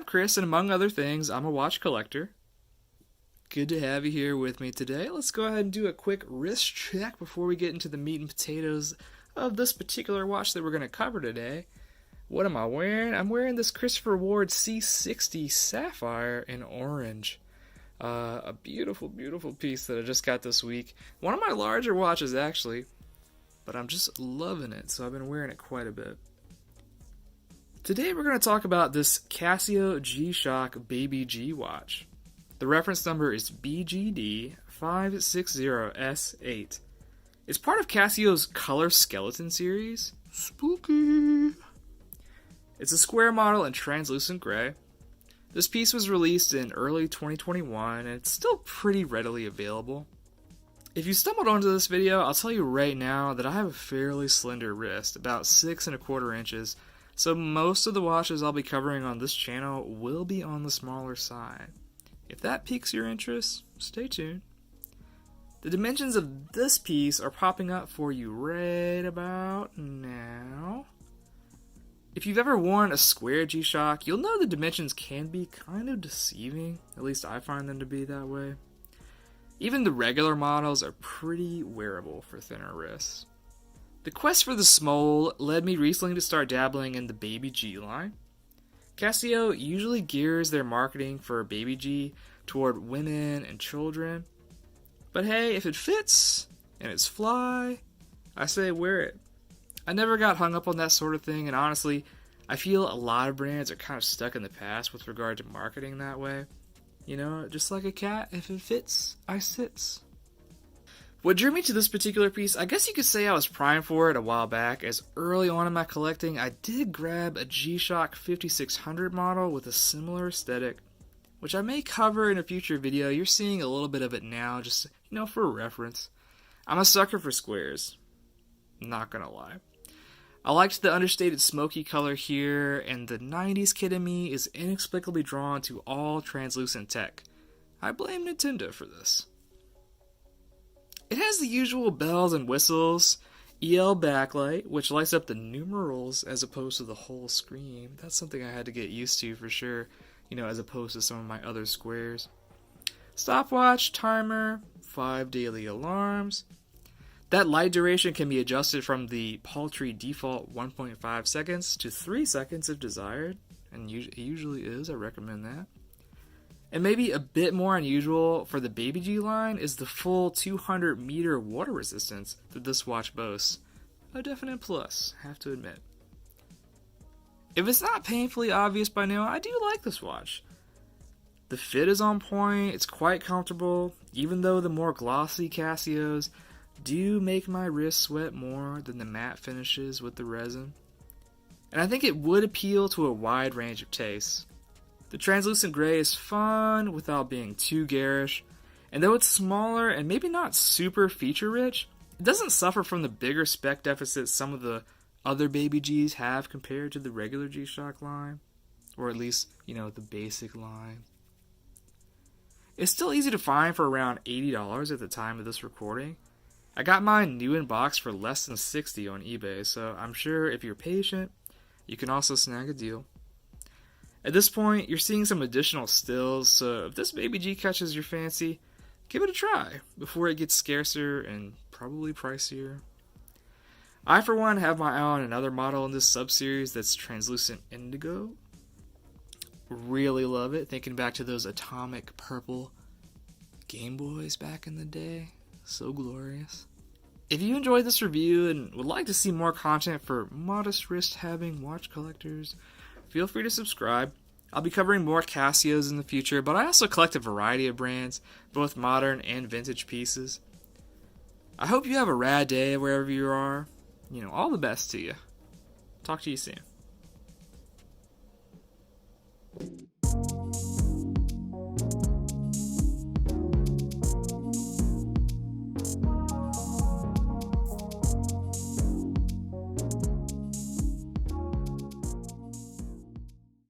Chris, and among other things, I'm a watch collector. Good to have you here with me today. Let's go ahead and do a quick wrist check before we get into the meat and potatoes of this particular watch that we're going to cover today. What am I wearing? I'm wearing this Christopher Ward C60 Sapphire in orange. A beautiful, beautiful piece that I just got this week. One of my larger watches, actually, but I'm just loving it, so I've been wearing it quite a bit. Today we're going to talk about this Casio G-Shock Baby G watch. The reference number is BGD-560S-8. It's part of Casio's Color Skeleton series. Spooky! It's a square model in translucent gray. This piece was released in early 2021, and it's still pretty readily available. If you stumbled onto this video, I'll tell you right now that I have a fairly slender wrist, about 6¼ inches, so most of the watches I'll be covering on this channel will be on the smaller side. If that piques your interest, stay tuned. The dimensions of this piece are popping up for you right about now. If you've ever worn a square G-Shock, you'll know the dimensions can be kind of deceiving. At least I find them to be that way. Even the regular models are pretty wearable for thinner wrists. The quest for the small led me recently to start dabbling in the Baby G line. Casio usually gears their marketing for Baby G toward women and children. But hey, if it fits and it's fly, I say wear it. I never got hung up on that sort of thing, and honestly, I feel a lot of brands are kind of stuck in the past with regard to marketing that way. You know, just like a cat, if it fits, I sits. What drew me to this particular piece, I guess you could say I was primed for it a while back, as early on in my collecting, I did grab a G-Shock 5600 model with a similar aesthetic, which I may cover in a future video. You're seeing a little bit of it now, just, for reference. I'm a sucker for squares. Not gonna lie. I liked the understated smoky color here, and the 90s kid in me is inexplicably drawn to all translucent tech. I blame Nintendo for this. It has the usual bells and whistles, EL backlight, which lights up the numerals as opposed to the whole screen. That's something I had to get used to for sure, as opposed to some of my other squares. Stopwatch, timer, 5 daily alarms. That light duration can be adjusted from the paltry default 1.5 seconds to 3 seconds if desired, and it usually is. I recommend that. And maybe a bit more unusual for the Baby G line is the full 200 meter water resistance that this watch boasts. A definite plus, have to admit. If it's not painfully obvious by now, I do like this watch. The fit is on point, it's quite comfortable, even though the more glossy Casios do make my wrist sweat more than the matte finishes with the resin. And I think it would appeal to a wide range of tastes. The translucent gray is fun without being too garish, and though it's smaller and maybe not super feature rich, it doesn't suffer from the bigger spec deficits some of the other Baby Gs have compared to the regular G-Shock line, or at least, the basic line. It's still easy to find for around $80 at the time of this recording. I got mine new in box for less than $60 on eBay, so I'm sure if you're patient, you can also snag a deal. At this point, you're seeing some additional stills, so if this Baby G catches your fancy, give it a try before it gets scarcer and probably pricier. I, for one, have my eye on another model in this sub-series that's translucent indigo. Really love it, thinking back to those atomic purple Game Boys back in the day. So glorious. If you enjoyed this review and would like to see more content for modest wrist-having watch collectors, feel free to subscribe. I'll be covering more Casios in the future, but I also collect a variety of brands, both modern and vintage pieces. I hope you have a rad day wherever you are. All the best to you. Talk to you soon.